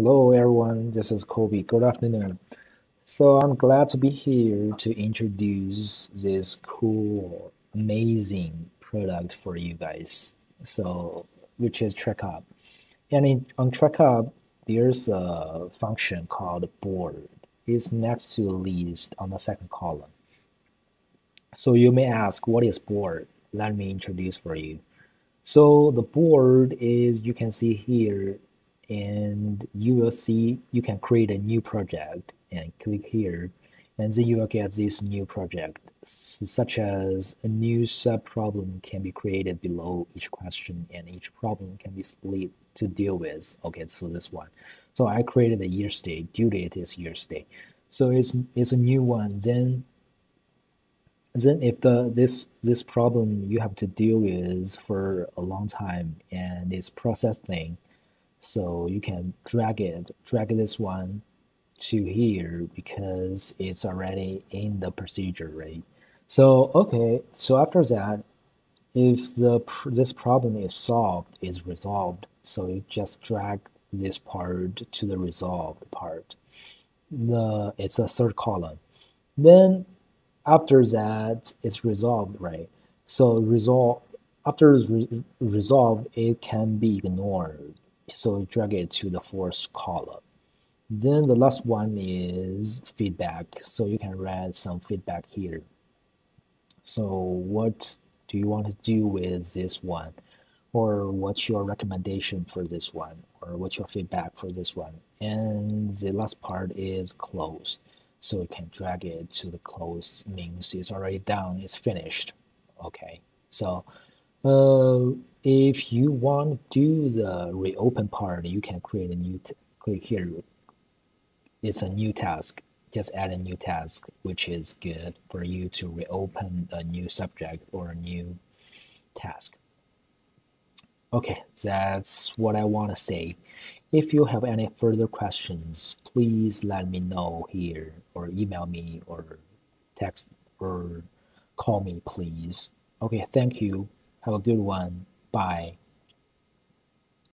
Hello everyone, this is Kobe. Good afternoon. So I'm glad to be here to introduce this cool, amazing product for you guys. Which is Tracup. On Tracup, there's a function called board. It's next to a list on the second column. So you may ask, what is board? Let me introduce for you. So the board is, you can see here, and you will see you can create a new project and click here, and then you will get this new project, such as a new sub-problem can be created below each question, and each problem can be split to deal with. Okay, so this one. So I created a year state, due date is year state. So it's a new one. Then if this problem you have to deal with for a long time and it's processing, so you can drag this one to here because it's already in the procedure, right? So okay, so after that, if this problem is resolved, so you just drag this part to the resolved part. It's a third column. Then after that it's resolved, right? So after it's resolved, it can be ignored, so drag it to the fourth column. Then the last one is feedback, so you can write some feedback here. So what do you want to do with this one, or what's your recommendation for this one, or what's your feedback for this one? And the last part is close, so you can drag it to the close, means it's already done, it's finished. Okay, so if you want to do the reopen part, you can create a new click here. It's a new task, just add a new task, which is good for you to reopen a new subject or a new task. Okay, that's what I want to say. If you have any further questions, please let me know here, or email me, or text, or call me, please. Okay, thank you. Have a good one. Bye.